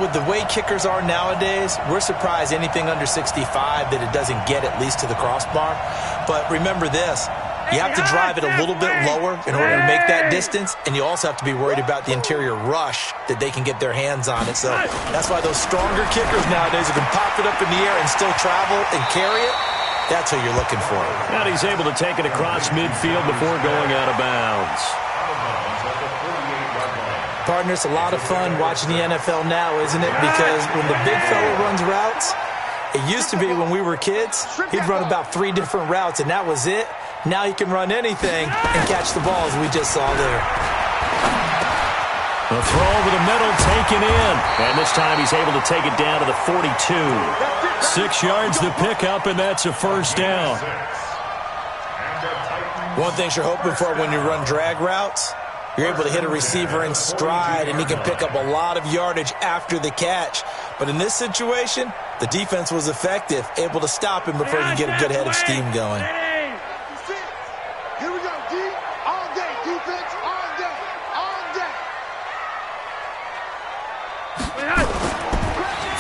with the way kickers are nowadays, we're surprised anything under 65 that it doesn't get at least to the crossbar. But remember this. You have to drive it a little bit lower in order to make that distance, and you also have to be worried about the interior rush that they can get their hands on it. So that's why those stronger kickers nowadays who can pop it up in the air and still travel and carry it, that's who you're looking for. And he's able to take it across midfield before going out of bounds. Partner, it's a lot of fun watching the NFL now, isn't it? Because when the big fella runs routes, it used to be when we were kids, he'd run about 3 different routes, and that was it. Now he can run anything and catch the ball, as we just saw there. The throw over the middle taken in. And this time he's able to take it down to the 42. 6 yards to pick up, and that's a first down. One thing you're hoping for when you run drag routes, you're able to hit a receiver in stride, and he can pick up a lot of yardage after the catch. But in this situation, the defense was effective, able to stop him before he could get a good head of steam going.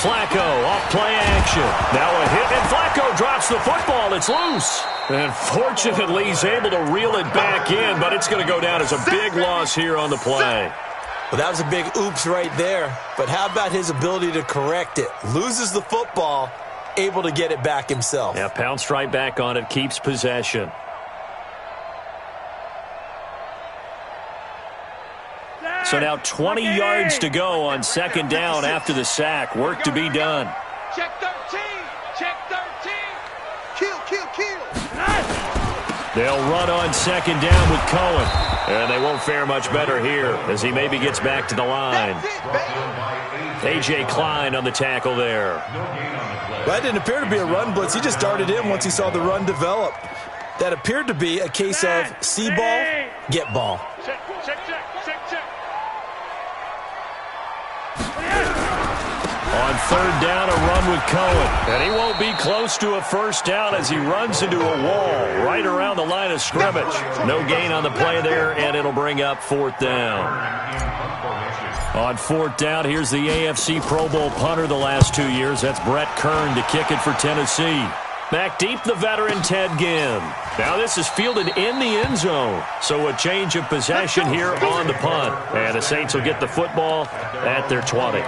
Flacco off play action. Now a hit, and Flacco drops the football. It's loose. And fortunately, he's able to reel it back in, but it's going to go down as a big loss here on the play. Well, that was a big oops right there. But how about his ability to correct it? Loses the football, able to get it back himself. Yeah, pounced right back on it, keeps possession. So now 20 yards to go on second down after the sack. Work to be done. Check 13. Check 13. Kill. They'll run on second down with Cohen. And they won't fare much better here as he maybe gets back to the line. A.J. Klein on the tackle there. That didn't appear to be a run blitz. He just darted in once he saw the run develop. That appeared to be a case of see ball, get ball. Check. On third down, a run with Cohen. And he won't be close to a first down as he runs into a wall right around the line of scrimmage. No gain on the play there, and it'll bring up fourth down. On fourth down, here's the AFC Pro Bowl punter the last 2 years. That's Brett Kern to kick it for Tennessee. Back deep, the veteran Ted Ginn. Now this is fielded in the end zone. So a change of possession here on the punt. And the Saints will get the football at their 20.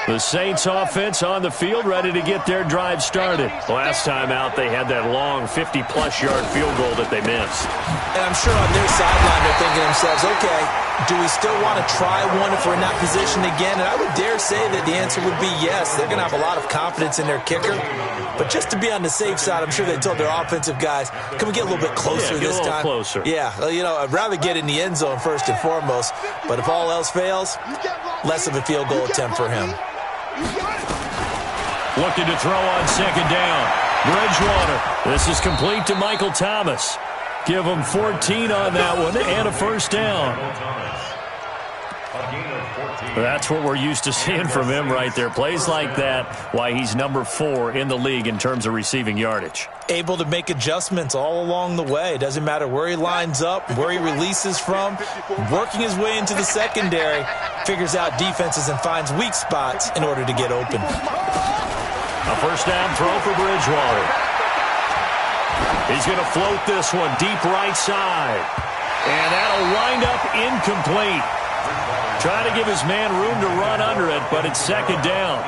The Saints offense on the field, ready to get their drive started. Last time out, they had that long 50-plus yard field goal that they missed. And I'm sure on their sideline they're thinking to themselves, okay, do we still want to try one if we're in that position again? And I would dare say that the answer would be yes. They're going to have a lot of confidence in their kicker. But just to be on the safe side, I'm sure they told their offensive guys, can we get a little bit closer this time? Closer. Yeah, well, you know, I'd rather get in the end zone first and foremost. But if all else fails, less of a field goal attempt for him. Looking to throw on second down. Bridgewater. This is complete to Michael Thomas. Give him 14 on that one and a first down. That's what we're used to seeing from him right there. Plays like that, why he's number 4 in the league in terms of receiving yardage. Able to make adjustments all along the way. Doesn't matter where he lines up, where he releases from. Working his way into the secondary, figures out defenses and finds weak spots in order to get open. A first down throw for Bridgewater. He's going to float this one deep right side. And that'll wind up incomplete. Trying to give his man room to run under it, but it's second down.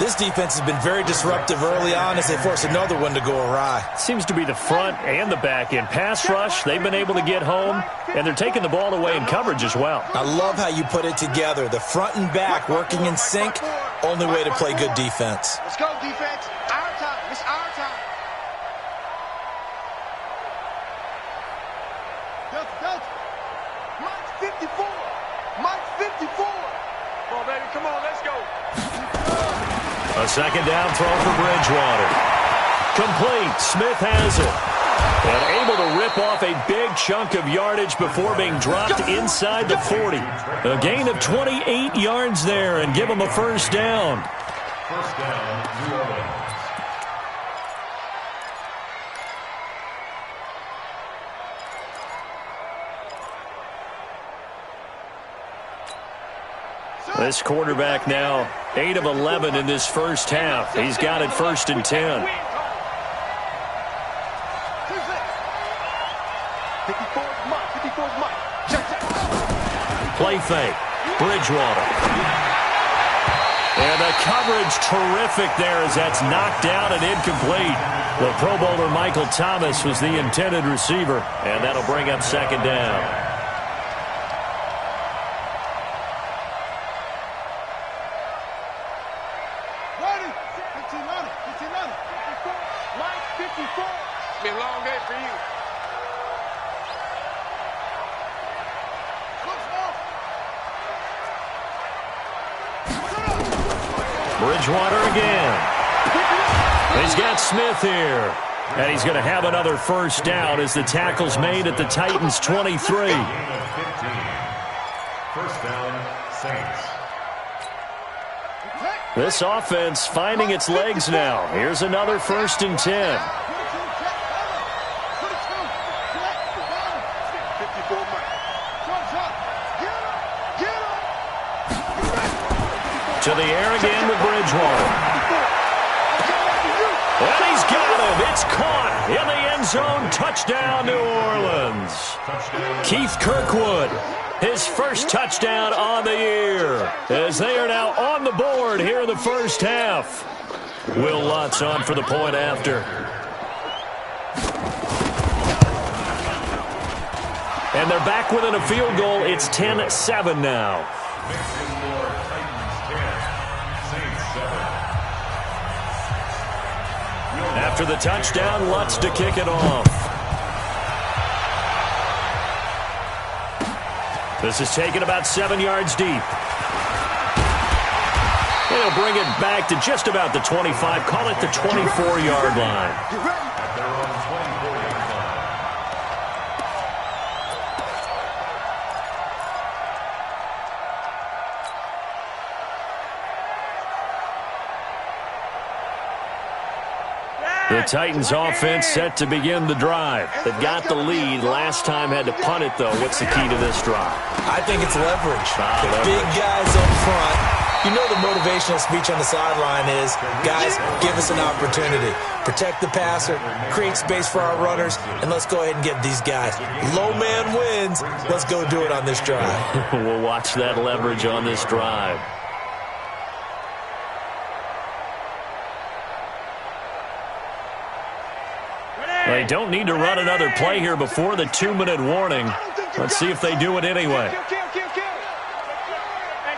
This defense has been very disruptive early on as they force another one to go awry. Seems to be the front and the back end. Pass rush, they've been able to get home, and they're taking the ball away in coverage as well. I love how you put it together. The front and back working in sync, only way to play good defense. Let's go, defense. Our time. It's our time. Delta. Mike 54. Mike 54. Come on, baby. Come on. Let's go. A second down throw for Bridgewater. Complete. Smith has it. And able to rip off a big chunk of yardage before being dropped inside the 40. A gain of 28 yards there and give him a first down. This quarterback now 8 of 11 in this first half. He's got it 1st and 10. Play fake. Bridgewater. And the coverage terrific there as that's knocked down and incomplete. The Pro Bowler Michael Thomas was the intended receiver, and that'll bring up 2nd down. Bridgewater again. He's got Smith here. And he's going to have another 1st down as the tackle's made at the Titans' 23. 1st down, Saints. This offense finding its legs now. Here's another 1st and 10. To the air again with Bridgewater. And he's got him. It's caught in the end zone. Touchdown, New Orleans. Keith Kirkwood, his 1st touchdown on the year, as they are now on the board here in the first half. Will Lutz on for the point after. And they're back within a field goal. It's 10-7 now. After the touchdown, Lutz to kick it off. This is taken about 7 yards deep. He'll bring it back to just about the 25. Call it the 24-yard line. The Titans offense set to begin the drive. They've got the lead. Last time had to punt it, though. What's the key to this drive? I think it's leverage. Big guys up front. You know the motivational speech on the sideline is, guys, give us an opportunity. Protect the passer, create space for our runners, and let's go ahead and get these guys. Low man wins. Let's go do it on this drive. We'll watch that leverage on this drive. They don't need to run another play here before the 2-minute warning. Let's see if they do it anyway. Hey,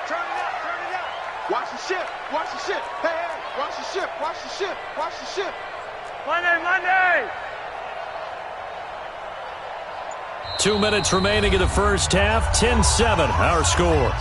turn it up, turn it up. Watch the ship, watch the ship. Hey, hey, watch the ship, watch the ship, watch the ship. Monday. 2 minutes remaining in the first half. 10-7, our score.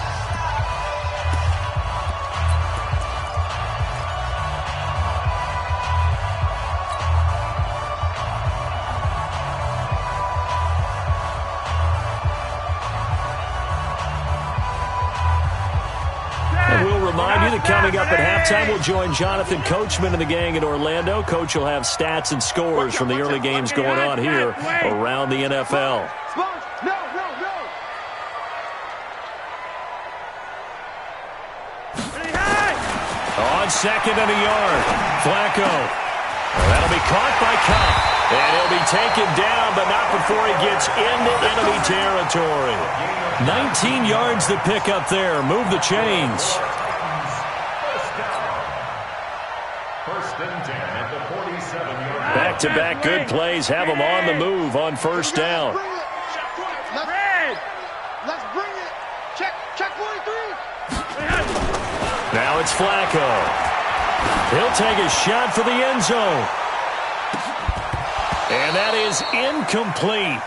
Coming up at halftime, we'll join Jonathan Coachman and the gang in Orlando. Coach will have stats and scores from the early games going on here around the NFL. No. On 2nd and a yard, Flacco. That'll be caught by Cup. And he'll be taken down, but not before he gets into enemy territory. 19 yards to pick up there. Move the chains. Back-to-back good plays have them on the move on 1st down. Let's bring it. Check 43. Now it's Flacco. He'll take a shot for the end zone. And that is incomplete.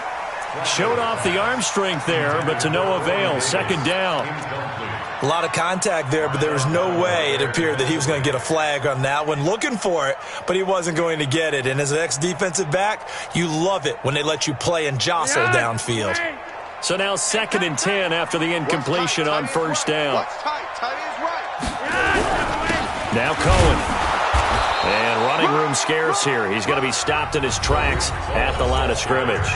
Showed off the arm strength there, but to no avail. 2nd down. A lot of contact there, but there was no way it appeared that he was going to get a flag on that one. Looking for it, but he wasn't going to get it. And as an ex-defensive back, you love it when they let you play and jostle downfield. So now 2nd and 10 after the incompletion on 1st down. Now Cohen. And running room scarce here. He's going to be stopped in his tracks at the line of scrimmage.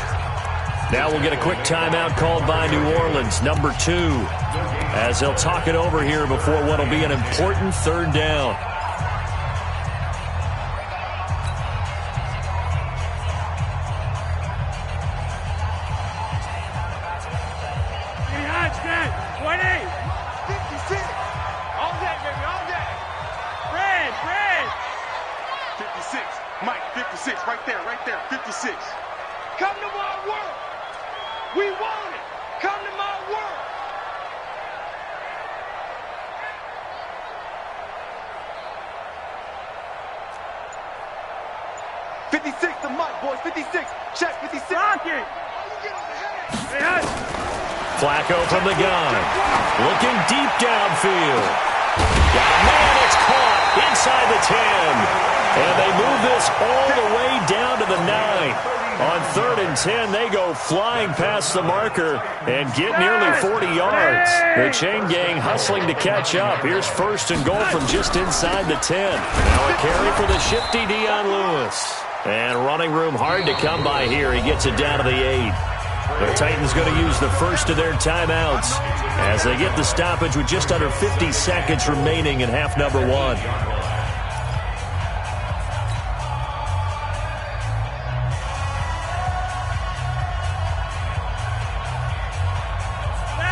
Now we'll get a quick timeout called by New Orleans, number 2, as they'll talk it over here before what will be an important third down. Right there, 56. Come to my world. We want it. Come to my world. $56 to Mike, boys. 56. Check 56. Rocket. Flacco from the gun. Looking deep downfield. Got a man, it's caught inside the 10. And they move this all the way down to the 9. On 3rd and 10, they go flying past the marker and get nearly 40 yards. The chain gang hustling to catch up. Here's 1st and goal from just inside the 10. Now a carry for the shifty Dion Lewis. And running room hard to come by here. He gets it down to the 8. The Titans going to use the first of their timeouts as they get the stoppage with just under 50 seconds remaining in half number 1.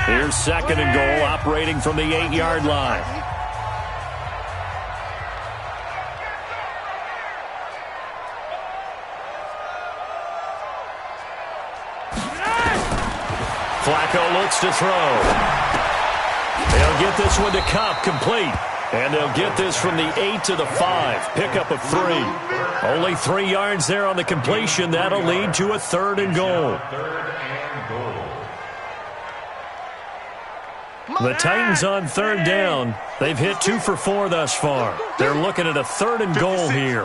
Here's 2nd and goal, operating from the 8-yard line. Flacco looks to throw. They'll get this one to Cup, complete. And they'll get this from the 8 to the 5. Pickup of 3. Only 3 yards there on the completion. That'll lead to a 3rd and goal. The Titans on 3rd down. They've hit 2 for 4 thus far. They're looking at a 3rd and goal here.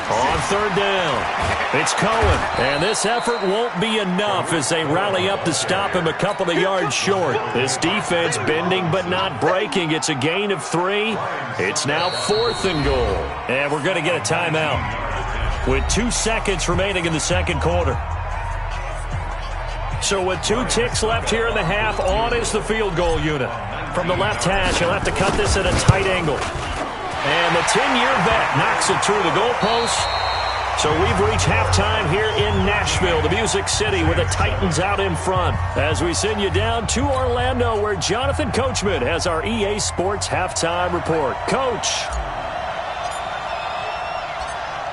On 3rd down, it's Cohen. And this effort won't be enough as they rally up to stop him a couple of yards short. This defense bending but not breaking. It's a gain of 3. It's now 4th and goal. And we're going to get a timeout with 2 seconds remaining in the 2nd quarter. So with 2 ticks left here in the half, on is the field goal unit. From the left hash, he'll have to cut this at a tight angle. And the 10-year vet knocks it through the goalpost. So we've reached halftime here in Nashville, the Music City, with the Titans out in front. As we send you down to Orlando, where Jonathan Coachman has our EA Sports halftime report. Coach.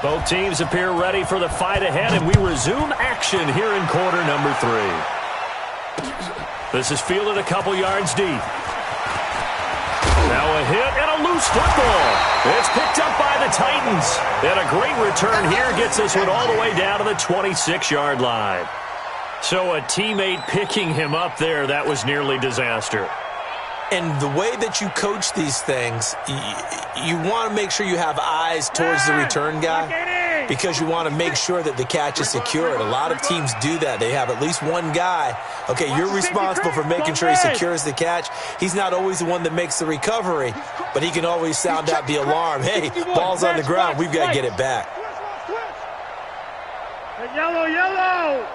Both teams appear ready for the fight ahead, and we resume action here in quarter number 3. This is fielded a couple yards deep. Now a hit and a loose football. It's picked up by the Titans. And a great return here gets this one all the way down to the 26-yard line. So a teammate picking him up there, that was nearly disaster. And the way that you coach these things, you want to make sure you have eyes towards the return guy because you want to make sure that the catch is secured. A lot of teams do that. They have at least one guy. Okay, you're responsible for making sure he secures the catch. He's not always the one that makes the recovery, but he can always sound out the alarm. Hey, ball's on the ground. We've got to get it back. Yellow.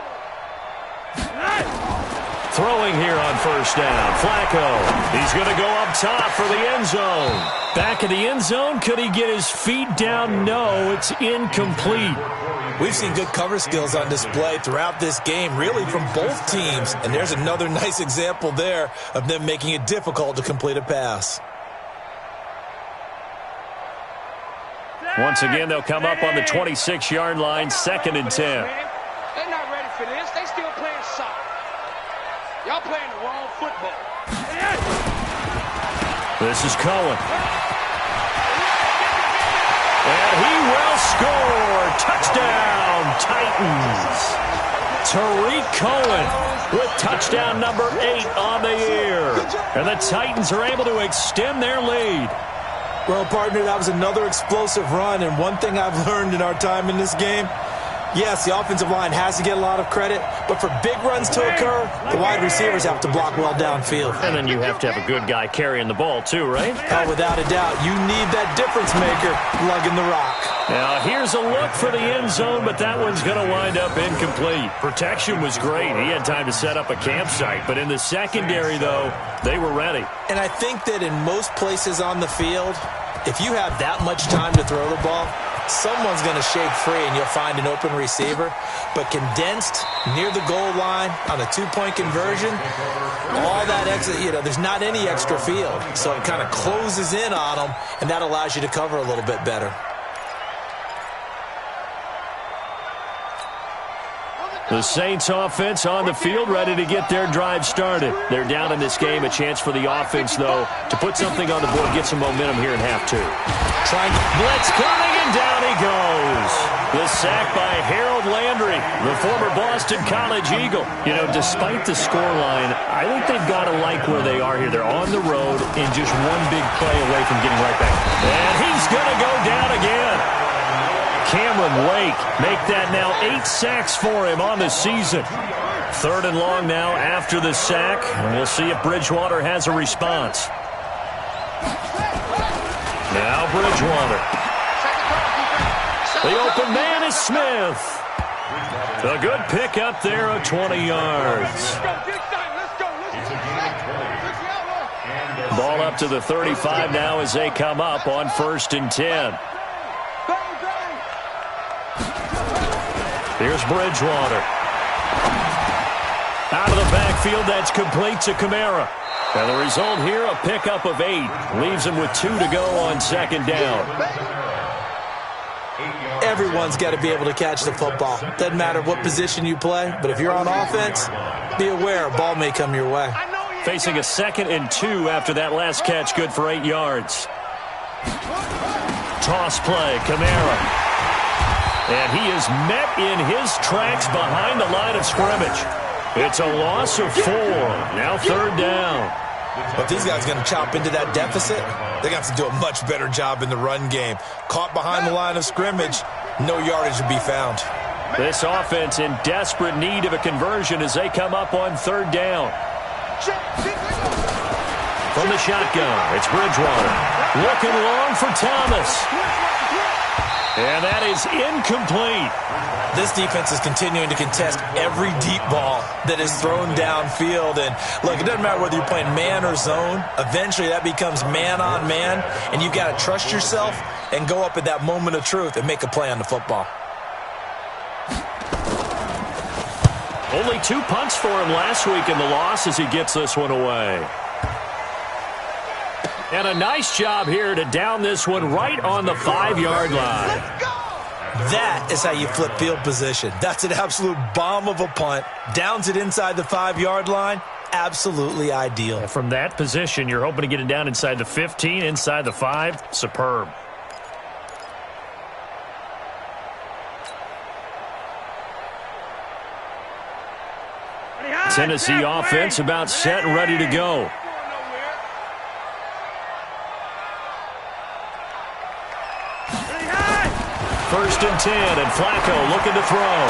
Throwing here on 1st down. Flacco. He's going to go up top for the end zone. Back in the end zone. Could he get his feet down? No, it's incomplete. We've seen good cover skills on display throughout this game, really from both teams. And there's another nice example there of them making it difficult to complete a pass. Once again, they'll come up on the 26-yard line, 2nd and 10. They're not ready for this. They still playing soccer. Y'all playing the wrong football. This is Cohen. And he will score. Touchdown, Titans. Tariq Cohen with touchdown number 8 on the year. And the Titans are able to extend their lead. Well, partner, that was another explosive run. And one thing I've learned in our time in this game, Yes, the offensive line has to get a lot of credit, but for big runs to occur, the wide receivers have to block well downfield. And then you have to have a good guy carrying the ball too, right? Oh, without a doubt, you need that difference maker lugging the rock. Now, here's a look for the end zone, but that one's going to wind up incomplete. Protection was great. He had time to set up a campsite, but in the secondary, though, they were ready. And I think that in most places on the field, if you have that much time to throw the ball, someone's going to shake free and you'll find an open receiver. But condensed near the goal line on a two-point conversion, all that extra, there's not any extra field. So it kind of closes in on them, and that allows you to cover a little bit better. The Saints offense on the field, ready to get their drive started. They're down in this game. A chance for the offense, though, to put something on the board, get some momentum here in half two. Blitz coming, and down he goes. The sack by Harold Landry, the former Boston College Eagle. Despite the scoreline, I think they've got to like where they are here. They're on the road and just one big play away from getting right back. And he's going to go down again. Cameron Wake make that now 8 sacks for him on the season. 3rd and long now after the sack, and we'll see if Bridgewater has a response. Now Bridgewater. The open man is Smith. A good pick up there of 20 yards. Ball up to the 35 now as they come up on 1st and 10. Here's Bridgewater. Out of the backfield, that's complete to Kamara. And the result here, a pickup of 8. Leaves him with 2 to go on 2nd down. Everyone's got to be able to catch the football. Doesn't matter what position you play, but if you're on offense, be aware a ball may come your way. Facing a 2nd and 2 after that last catch, good for 8 yards. Toss play, Kamara. And he is met in his tracks behind the line of scrimmage. It's a loss of 4. Now 3rd down. But these guys are going to chop into that deficit. They're going to have to do a much better job in the run game. Caught behind the line of scrimmage, no yardage to be found. This offense in desperate need of a conversion as they come up on 3rd down. From the shotgun, it's Bridgewater. Looking long for Thomas. And that is incomplete. This defense is continuing to contest every deep ball that is thrown downfield. And, look, it doesn't matter whether you're playing man or zone. Eventually that becomes man on man, and you've got to trust yourself and go up at that moment of truth and make a play on the football. Only 2 punts for him last week in the loss as he gets this one away. And a nice job here to down this one right on the 5-yard line. That is how you flip field position. That's an absolute bomb of a punt. Downs it inside the 5-yard line. Absolutely ideal. From that position, you're hoping to get it down inside the 15, inside the 5. Superb. Tennessee offense about set and ready to go. First and 10, and Flacco looking to throw.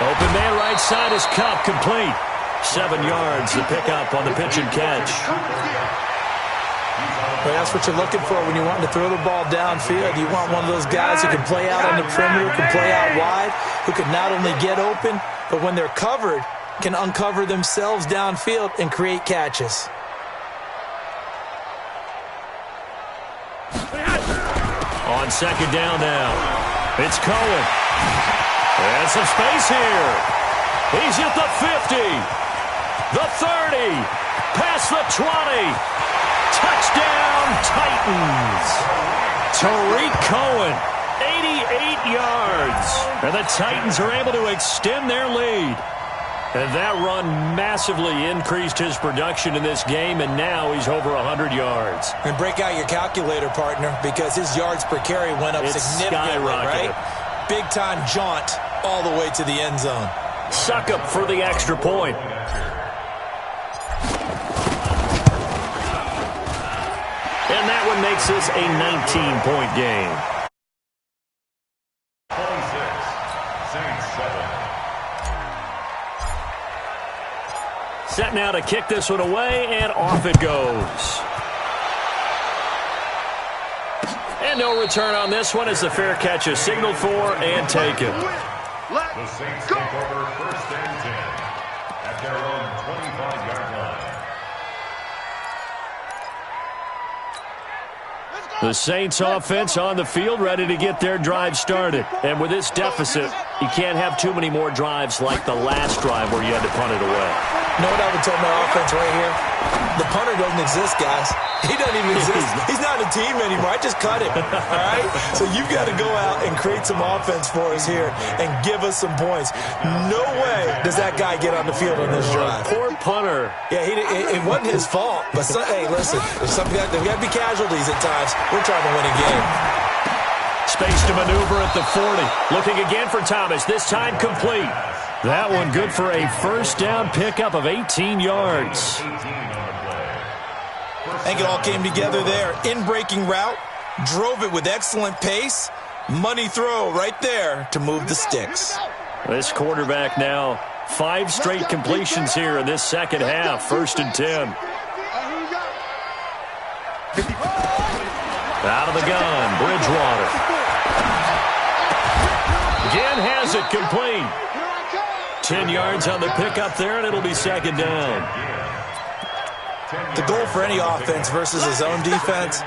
Open man right side is Cup, complete. 7 yards, the pickup on the pitch and catch. Well, that's what you're looking for when you want to throw the ball downfield. You want one of those guys who can play out on the perimeter, can play out wide, who can not only get open, but when they're covered, can uncover themselves downfield and create catches. On 2nd down now, it's Cohen. And some space here. He's at the 50, the 30, past the 20. Touchdown, Titans. Tariq Cohen, 88 yards. And the Titans are able to extend their lead. And that run massively increased his production in this game, and now he's over 100 yards. And break out your calculator, partner, because his yards per carry went up significantly, right? Big-time jaunt all the way to the end zone. Suck up for the extra point. And that one makes this a 19-point game. Set now to kick this one away, and off it goes. And no return on this one as the fair catch is signaled for and taken. The Saints take over 1st and 10 at their own 25-yard line. The Saints offense on the field, ready to get their drive started. And with this deficit, you can't have too many more drives like the last drive where you had to punt it away. You know what I would tell my offense right here? The punter doesn't exist, guys. He doesn't even exist. He's not a team anymore. I just cut him, all right? So you've got to go out and create some offense for us here and give us some points. No way does that guy get on the field on this drive. Poor punter. Yeah, it wasn't his fault. But, hey, listen, there's got to be casualties at times. We're trying to win a game. Space to maneuver at the 40. Looking again for Thomas, this time complete. That one good for a first down pickup of 18 yards. I think it all came together there. In-breaking route, drove it with excellent pace. Money throw right there to move the sticks. This quarterback now, 5 straight completions here in this second half. 1st and 10. Out of the gun, Bridgewater. Again has it complete. 10 yards on the pickup there, and it'll be 2nd down. The goal for any offense versus his own defense,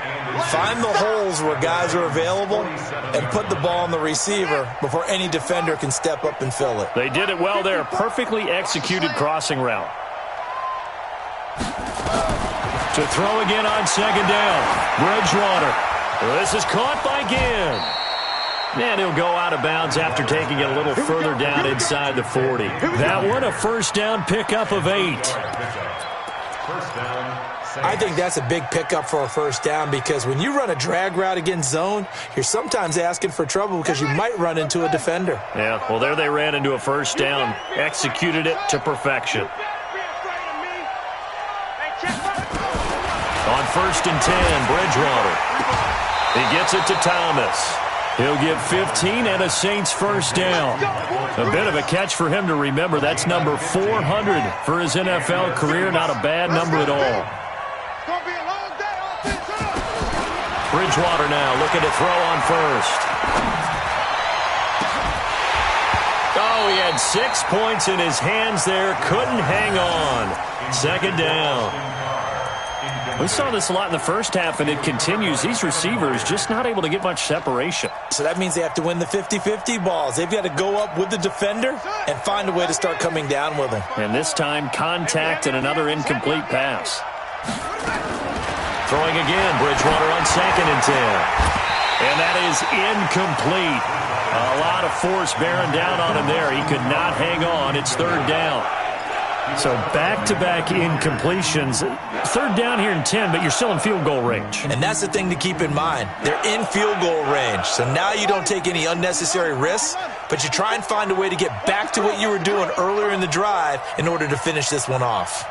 find the holes where guys are available and put the ball on the receiver before any defender can step up and fill it. They did it well there. Perfectly executed crossing route. To throw again on 2nd down. Bridgewater. This is caught by Ginn. And he'll go out of bounds after taking it a little further down inside the 40. That one a first down pickup of 8. I think that's a big pickup for a first down because when you run a drag route against zone, you're sometimes asking for trouble because you might run into a defender. Yeah, well, there they ran into a first down. Executed it to perfection. On 1st and 10, Bridgewater. He gets it to Thomas. He'll get 15 and a Saints first down. A bit of a catch for him to remember. That's number 400 for his NFL career. Not a bad number at all. Bridgewater now looking to throw on 1st. Oh, he had 6 points in his hands there. Couldn't hang on. 2nd down. We saw this a lot in the first half, and it continues. These receivers just not able to get much separation. So that means they have to win the 50-50 balls. They've got to go up with the defender and find a way to start coming down with them. And this time, contact and another incomplete pass. Throwing again, Bridgewater on 2nd and 10. And that is incomplete. A lot of force bearing down on him there. He could not hang on. It's 3rd down. So back-to-back incompletions. 3rd down here in 10, but you're still in field goal range. And that's the thing to keep in mind. They're in field goal range. So now you don't take any unnecessary risks, but you try and find a way to get back to what you were doing earlier in the drive in order to finish this one off.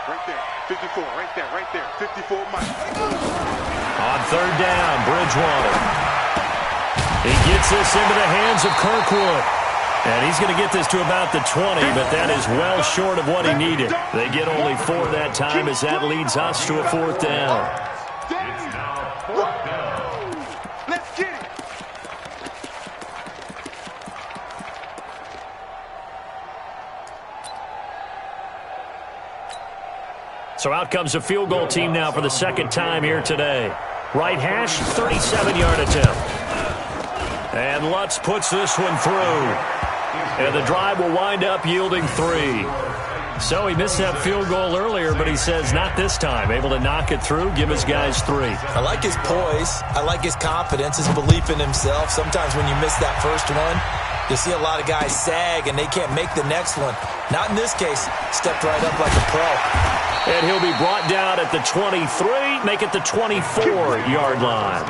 Right there, 54, right there, 54 Mike. On 3rd down, Bridgewater. He gets this into the hands of Kirkwood. And he's going to get this to about the 20, but that is well short of what he needed. They get only 4 that time as that leads us to a 4th down. It's now 4th down. Let's get it. So out comes a field goal team now for the 2nd time here today. Right hash, 37-yard attempt. And Lutz puts this one through. And the drive will wind up yielding 3. So he missed that field goal earlier, but he says not this time. Able to knock it through, give his guys 3. I like his poise. I like his confidence, his belief in himself. Sometimes when you miss that first one, you see a lot of guys sag and they can't make the next one. Not in this case. Stepped right up like a pro. And he'll be brought down at the 23, make it the 24-yard line.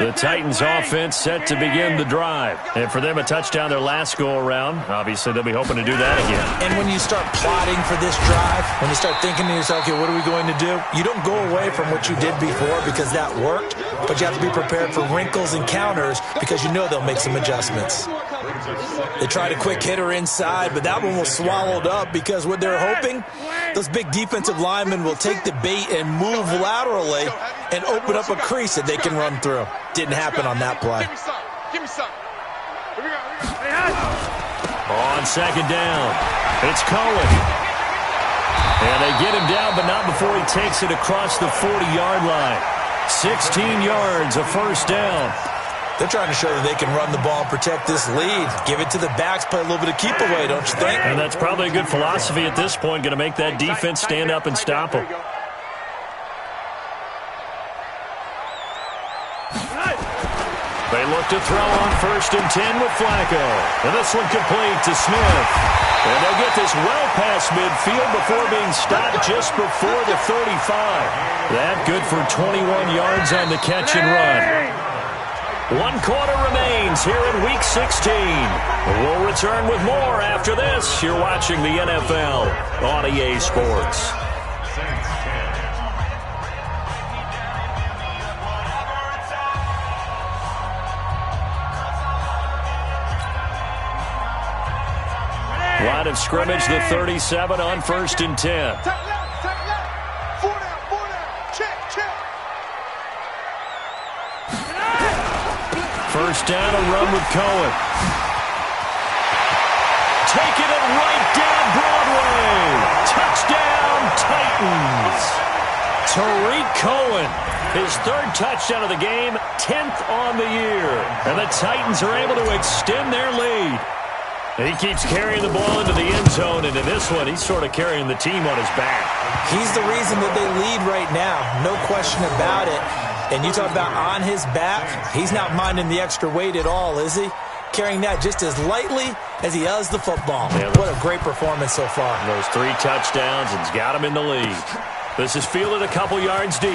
The Titans offense set to begin the drive. And for them, a touchdown their last go-around. Obviously, they'll be hoping to do that again. And when you start plotting for this drive, when you start thinking to yourself, okay, what are we going to do? You don't go away from what you did before because that worked, but you have to be prepared for wrinkles and counters because you know they'll make some adjustments. They tried a quick hitter inside, but that one was swallowed up because what they're hoping, those big defensive linemen will take the bait and move laterally and open up a crease that they can run through. Didn't happen on that play. Give me some. On second down, it's Cohen. And they get him down, but not before he takes it across the 40-yard line. 16 yards, a first down. They're trying to show that they can run the ball and protect this lead. Give it to the backs, play a little bit of keep away, don't you think? And that's probably a good philosophy at this point, going to make that defense stand up and stop them. They look to throw on 1st and 10 with Flacco. And this one complete to Smith. And they'll get this well past midfield before being stopped just before the 35. That good for 21 yards on the catch and run. 1 quarter remains here in Week 16. We'll return with more after this. You're watching the NFL on EA Sports. Line of scrimmage, the 37 on 1st and 10. Take left. 4 down. Check. First down, a run with Cohen. Taking it right down Broadway. Touchdown, Titans. Tariq Cohen, his 3rd touchdown of the game, 10th on the year. And the Titans are able to extend their lead. And he keeps carrying the ball into the end zone, and in this one, he's sort of carrying the team on his back. He's the reason that they lead right now, no question about it. And you talk about on his back, he's not minding the extra weight at all, is he? Carrying that just as lightly as he does the football. Yeah, what a great performance so far. Those 3 touchdowns, and he's got him in the lead. This is fielded a couple yards deep.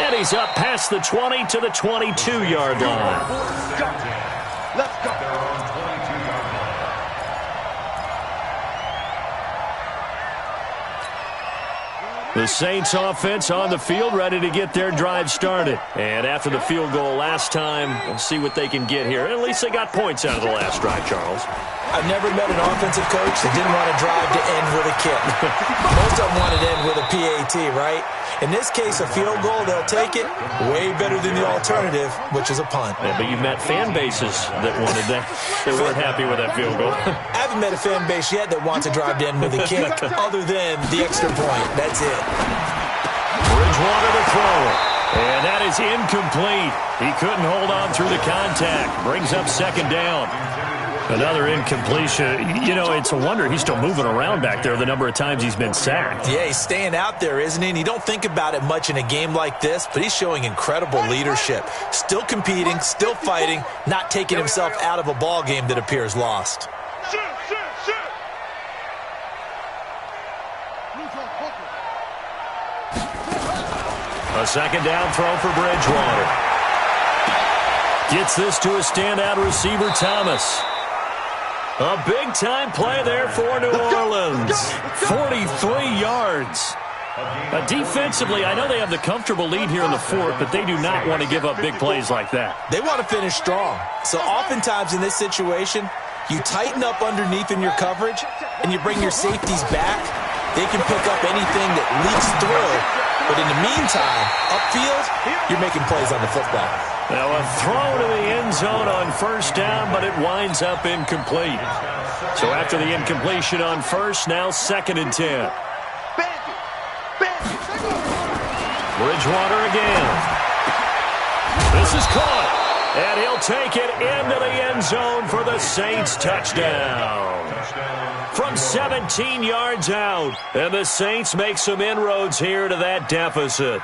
And he's up past the 20 to the 22-yard line. Let's go. The Saints offense on the field, ready to get their drive started. And after the field goal last time, we'll see what they can get here. At least they got points out of the last drive, Charles. I've never met an offensive coach that didn't want to drive to end with a kick. Most of them wanted to end with a PAT, right? In this case, a field goal, they'll take it. Way better than the alternative, which is a punt. Yeah, but you've met fan bases that wanted that. They weren't happy with that field goal. I haven't met a fan base yet that wants to drive to end with a kick other than the extra point. That's it. Bridgewater to throw it. And that is incomplete. He couldn't hold on through the contact. Brings up 2nd down. Another incompletion. You know, it's a wonder he's still moving around back there the number of times he's been sacked. Yeah, he's staying out there, isn't he? And you don't think about it much in a game like this, but he's showing incredible leadership. Still competing, still fighting, not taking himself out of a ball game that appears lost. A 2nd down throw for Bridgewater. Gets this to a standout receiver, Thomas. A big-time play there for New Orleans. 43 yards. Defensively, I know they have the comfortable lead here in the 4th, but they do not want to give up big plays like that. They want to finish strong. So oftentimes in this situation, you tighten up underneath in your coverage, and you bring your safeties back. They can pick up anything that leaks through. But in the meantime, upfield, you're making plays on the football. Now a throw to the end zone on 1st down, but it winds up incomplete. So after the incompletion on 1st, now 2nd and 10. Bridgewater again. This is caught. And he'll take it into the end zone for the Saints touchdown. From 17 yards out. And the Saints make some inroads here to that deficit.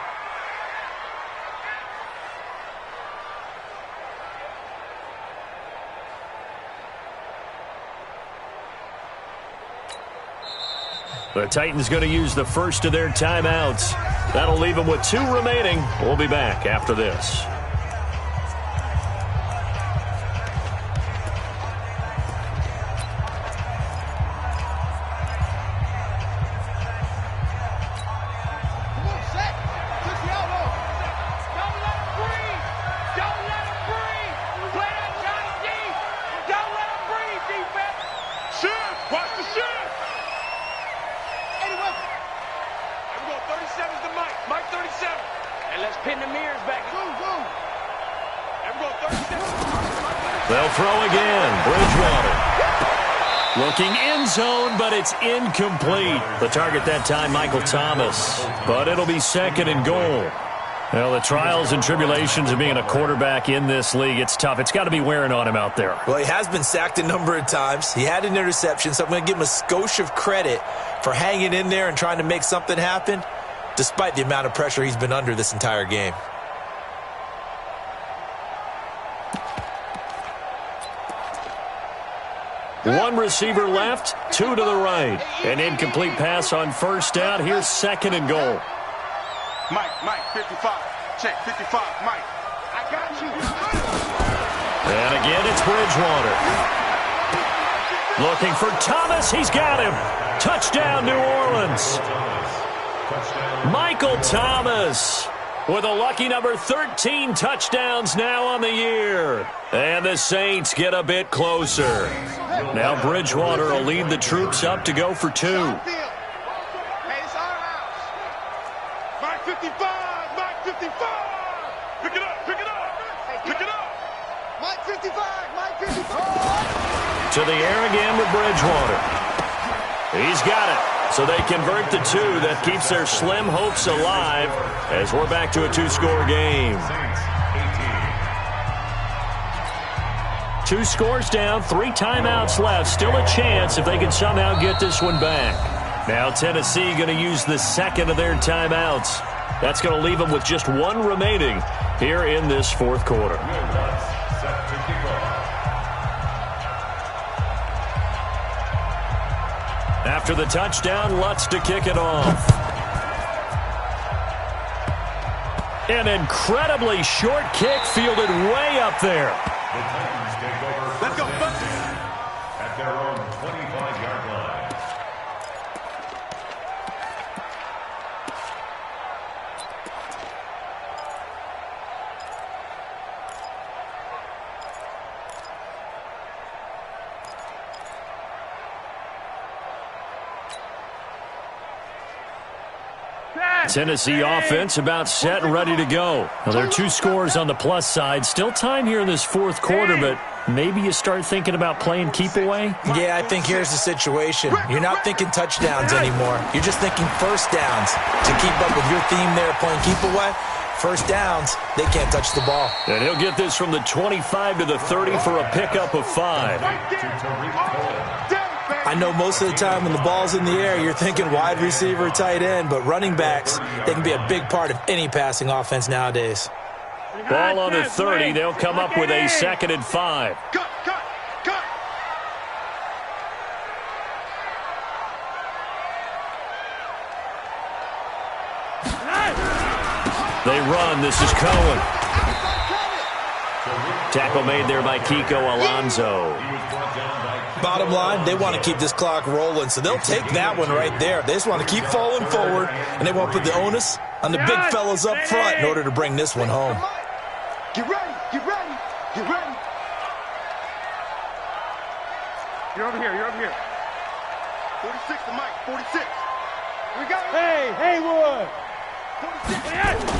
The Titans going to use the first of their timeouts. That'll leave him with 2 remaining. We'll be back after this. They'll throw again. Bridgewater. Looking in zone, but it's incomplete. The target that time, Michael Thomas. But it'll be 2nd and goal. Well, the trials and tribulations of being a quarterback in this league, it's tough. It's got to be wearing on him out there. Well, he has been sacked a number of times. He had an interception, so I'm going to give him a skosh of credit for hanging in there and trying to make something happen, despite the amount of pressure he's been under this entire game. One receiver left, 2 to the right. An incomplete pass on 1st down. Here's 2nd and goal. Mike, 55. Check, 55, Mike. I got you. And again, it's Bridgewater. Looking for Thomas. He's got him. Touchdown, New Orleans. Michael Thomas with a lucky number 13 touchdowns now on the year. And the Saints get a bit closer. Now Bridgewater will lead the troops up to go for 2. Hey, it's our house. Mike 55, Mike 55. Pick it up, pick it up, pick it up. Mike 55, Mike 55. To the air again with Bridgewater. He's got it. So they convert the 2. That keeps their slim hopes alive as we're back to a 2-score game. 2 scores down, 3 timeouts left. Still a chance if they can somehow get this one back. Now Tennessee going to use the 2nd of their timeouts. That's going to leave them with just 1 remaining here in this 4th quarter. After the touchdown, Lutz to kick it off. An incredibly short kick fielded way up there. Let's go, at their own 25-yard line. Tennessee offense about set and ready to go. Now, there are 2 scores on the plus side. Still time here in this 4th quarter, but maybe you start thinking about playing keep away? Yeah, I think here's the situation. You're not thinking touchdowns anymore. You're just thinking 1st downs. To keep up with your theme there, playing keep away, 1st downs, they can't touch the ball. And he'll get this from the 25 to the 30 for a pickup of 5. I know most of the time when the ball's in the air, you're thinking wide receiver, tight end, but running backs, they can be a big part of any passing offense nowadays. Ball on the 30. They'll come up with a 2nd and 5. Cut. They run. This is Cohen. Tackle made there by Kiko Alonso. Bottom line, they want to keep this clock rolling, so they'll take that one right there. They just want to keep falling forward, and they want to put the onus on the big fellas up front in order to bring this one home. Get ready, get ready, get ready. You're over here, 46 to Mike, 46. We got it. Hey, Haywood. 46.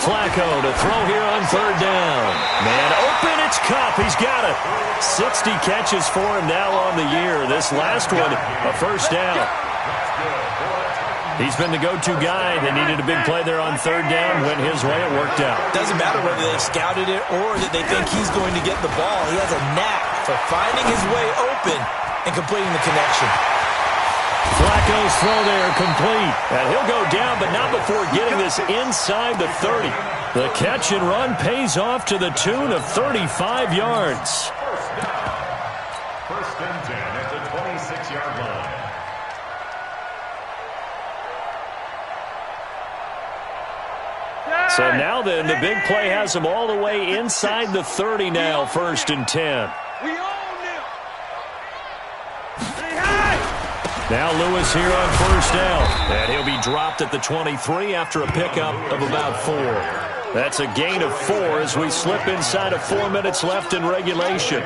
Flacco to throw here on 3rd down. Man open, it's Kupp. He's got it. 60 catches for him now on the year. This last one, a 1st down. He's been the go-to guy. They needed a big play there on 3rd down. Went his way, it worked out. Doesn't matter whether they've scouted it or that they think he's going to get the ball. He has a knack for finding his way open and completing the connection. Flacco's throw there complete. And he'll go down, but not before getting this inside the 30. The catch and run pays off to the tune of 35 yards. 1st and 10 at the 26-yard line. So now then, the big play has them all the way inside the 30 now, 1st and 10. We own them. Now Lewis here on 1st down. And he'll be dropped at the 23 after a pickup of about 4. That's a gain of 4 as we slip inside of 4 minutes left in regulation.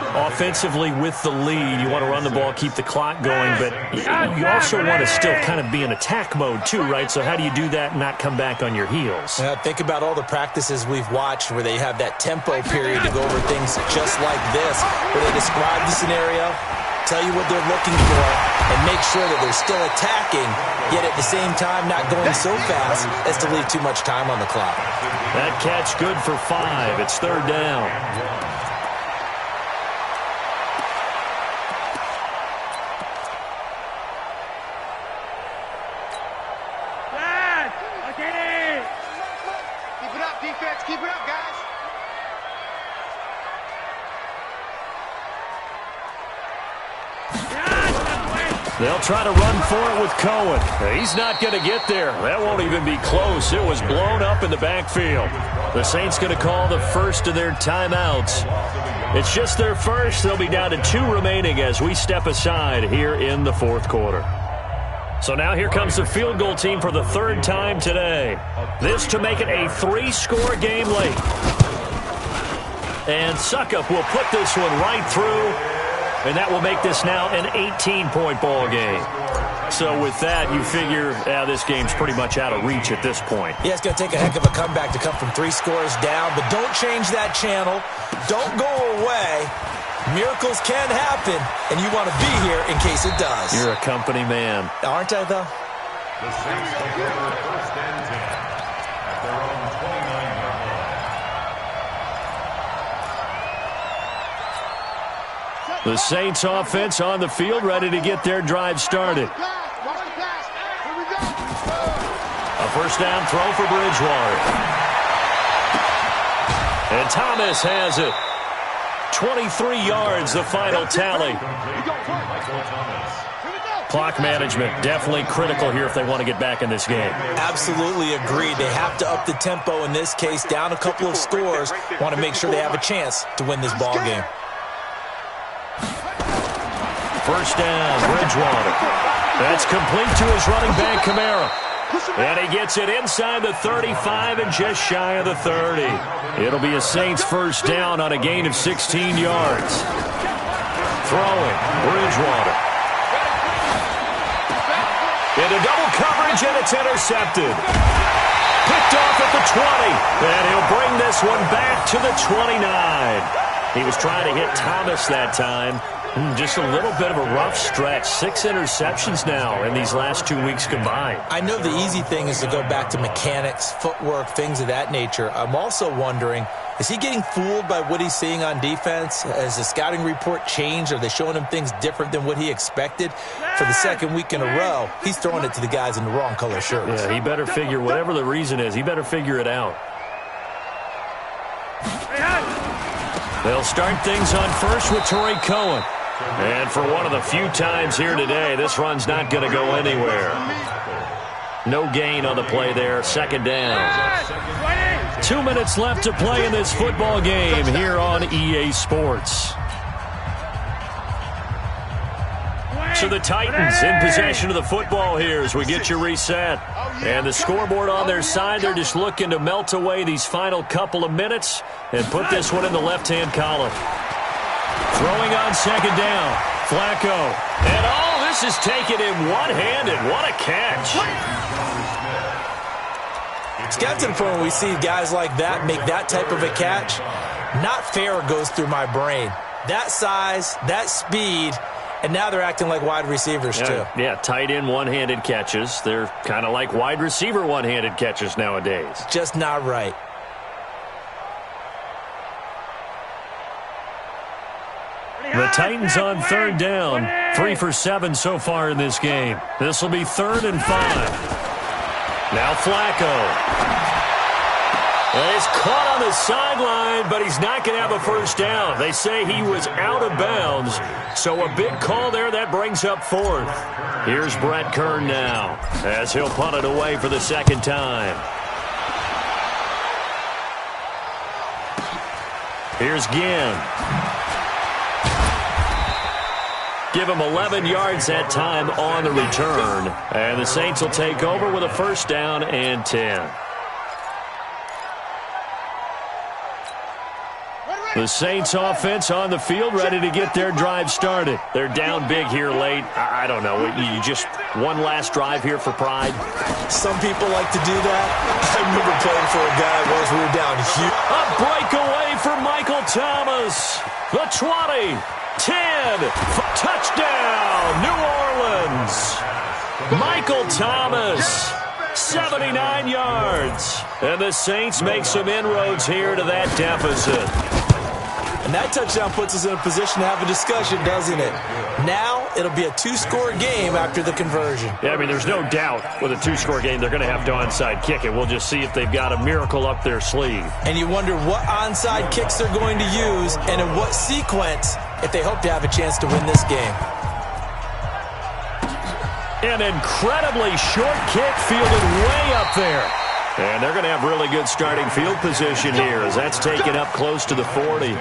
Offensively with the lead, you want to run the ball, keep the clock going, but you also want to still kind of be in attack mode too, right? So how do you do that and not come back on your heels? Think about all the practices we've watched where they have that tempo period to go over things just like this, where they describe the scenario, tell you what they're looking for, and make sure that they're still attacking, yet at the same time not going so fast as to leave too much time on the clock. That catch good for 5. It's 3rd down. Keep it up, defense. Keep it up, guys. They'll try to run for it with Cohen. He's not going to get there. That won't even be close. It was blown up in the backfield. The Saints going to call the first of their timeouts. It's just their first. They'll be down to 2 remaining as we step aside here in the 4th quarter. So now here comes the field goal team for the 3rd time today. This to make it a 3-score game late. And Suckup will put this one right through. And that will make this now an 18-point ball game. So with that, you figure this game's pretty much out of reach at this point. Yeah, it's going to take a heck of a comeback to come from 3 scores down, but don't change that channel. Don't go away. Miracles can happen, and you want to be here in case it does. You're a company man. Aren't I, though? The Saints take over 1st and 10 at their own 29-yard line. The Saints offense on the field, ready to get their drive started. A 1st down throw for Bridgewater. And Thomas has it. 23 yards, the final tally. Clock management, definitely critical here if they want to get back in this game. Absolutely agreed. They have to up the tempo in this case, down a couple of scores. Want to make sure they have a chance to win this ball game. 1st down, Bridgewater. That's complete to his running back, Kamara. And he gets it inside the 35 and just shy of the 30. It'll be a Saints 1st down on a gain of 16 yards. Throwing, Bridgewater. Into double coverage, and it's intercepted. Picked off at the 20. And he'll bring this one back to the 29. He was trying to hit Thomas that time. Just a little bit of a rough stretch. 6 interceptions now in these last 2 weeks combined. I know the easy thing is to go back to mechanics, footwork, things of that nature. I'm also wondering, is he getting fooled by what he's seeing on defense? Has the scouting report changed? Are they showing him things different than what he expected? For the 2nd week in a row, he's throwing it to the guys in the wrong color shirts. Yeah, he better figure, whatever the reason is, he better figure it out. They'll start things on first with Torrey Cohen. And for one of the few times here today, this run's not going to go anywhere. No gain on the play there. 2nd down. 2 minutes left to play in this football game here on EA Sports. So the Titans in possession of the football here as we get you reset. And the scoreboard on their side, they're just looking to melt away these final couple of minutes and put this one in the left-hand column. Throwing on 2nd down. Flacco. And this is taken in one-handed. What a catch. It's got to the point when we see guys like that make that type of a catch. Not fair goes through my brain. That size, that speed, and now they're acting like wide receivers too. Yeah, tight end one-handed catches. They're kind of like wide receiver one-handed catches nowadays. Just not right. The Titans on 3rd down. 3 for 7 so far in this game. This will be 3rd and 5. Now Flacco. He's caught on the sideline, but he's not going to have a 1st down. They say he was out of bounds, so a big call there that brings up 4th. Here's Brett Kern now as he'll punt it away for the 2nd time. Here's Ginn. Give him 11 yards that time on the return. And the Saints will take over with a first down and 10. The Saints offense on the field, ready to get their drive started. They're down big here late. I don't know. You just one last drive here for pride? Some people like to do that. I remember playing for a guy once we were down huge. A breakaway for Michael Thomas. The 20, 10, touchdown, New Orleans. Michael Thomas, 79 yards. And the Saints make some inroads here to that deficit. And that touchdown puts us in a position to have a discussion, doesn't it? Now, it'll be a two-score game after the conversion. Yeah, I mean, there's no doubt with a two-score game they're going to have to onside kick it. We'll just see if they've got a miracle up their sleeve. And you wonder what onside kicks they're going to use and in what sequence if they hope to have a chance to win this game. An incredibly short kick fielded way up there. And they're going to have really good starting field position here as that's taken up close to the 40.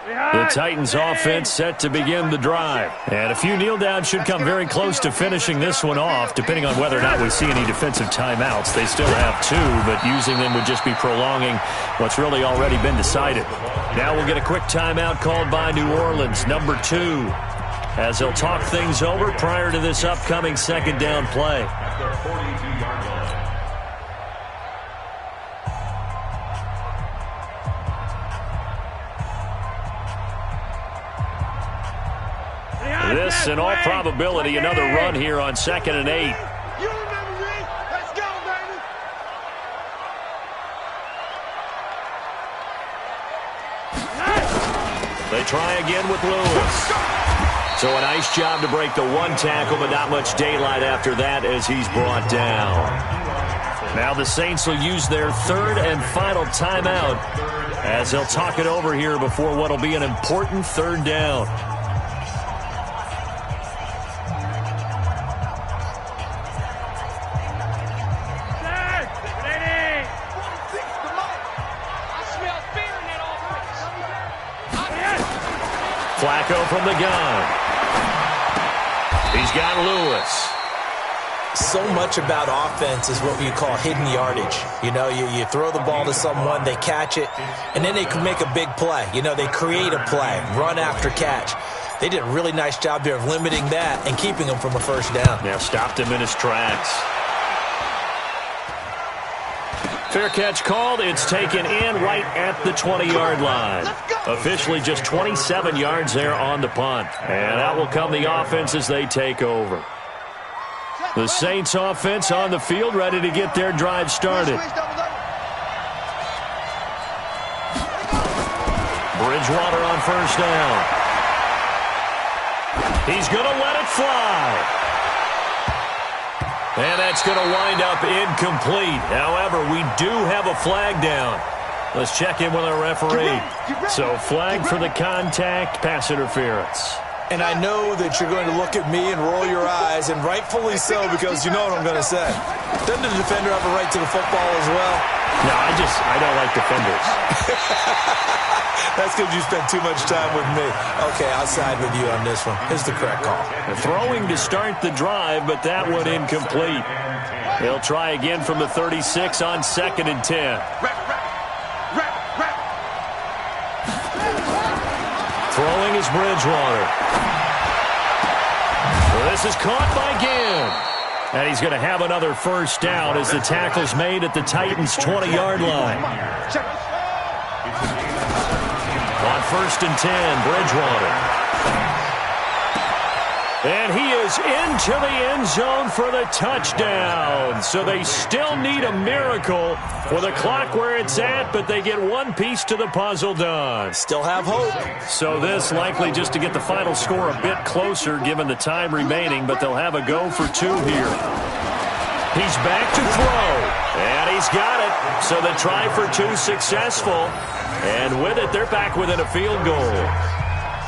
The Titans offense set to begin the drive. And a few kneel downs should come very close to finishing this one off, depending on whether or not we see any defensive timeouts. They still have 2, but using them would just be prolonging what's really already been decided. Now we'll get a quick timeout called by New Orleans, number 2, as they'll talk things over prior to this upcoming second down play. This, in all probability, another run here on 2nd and 8. You remember me? Let's go, baby. They try again with Lewis. So a nice job to break the one tackle, but not much daylight after that as he's brought down. Now the Saints will use their third and final timeout as they'll talk it over here before what will be an important third down. Flacco from the gun. He's got Lewis. So much about offense is what you call hidden yardage. You know, you throw the ball to someone, they catch it, and then they can make a big play. You know, they create a play, run after catch. They did a really nice job there of limiting that and keeping him from a first down. Yeah, stopped him in his tracks. Fair catch called. It's taken in right at the 20-yard line. Officially just 27 yards there on the punt. And out will come the offense as they take over. The Saints offense on the field, ready to get their drive started. Bridgewater on first down. He's going to let it fly. And that's going to wind up incomplete. However, we do have a flag down. Let's check in with our referee. So flag for the contact, pass interference. And I know that you're going to look at me and roll your eyes, and rightfully so, because you know what I'm going to say. Doesn't the defender have a right to the football as well? No, I don't like defenders. That's because you spent too much time with me. Okay, I'll side with you on this one. Here's the correct call. Throwing to start the drive, but that one incomplete. He'll try again from the 36 on 2nd and 10. Throwing is Bridgewater. This is caught by Ginn. And he's going to have another first down as the tackle's made at the Titans' 20-yard line. On 1st and 10, Bridgewater. And he is into the end zone for the touchdown. So they still need a miracle with a clock where it's at, but they get one piece to the puzzle done. Still have hope. So this likely just to get the final score a bit closer given the time remaining, but they'll have a go for 2 here. He's back to throw, and he's got it. So the try for two successful. And with it, they're back within a field goal.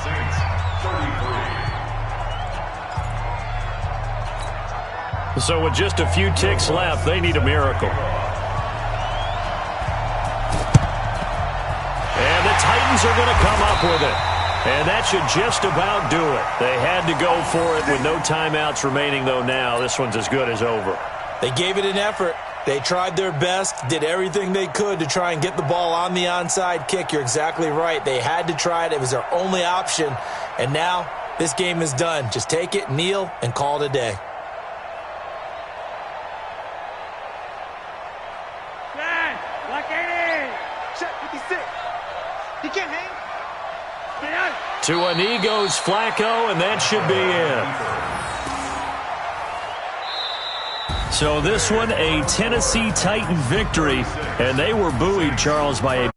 Saints 33. So with just a few ticks left, they need a miracle. And the Titans are going to come up with it. And that should just about do it. They had to go for it with no timeouts remaining, though now. This one's as good as over. They gave it an effort. They tried their best, did everything they could to try and get the ball on the onside kick. You're exactly right. They had to try it. It was their only option. And now this game is done. Just take it, kneel, and call it a day. He can't hang. To a knee goes Flacco, and that should be it. So this one, a Tennessee Titan victory, and they were buoyed, Charles, by a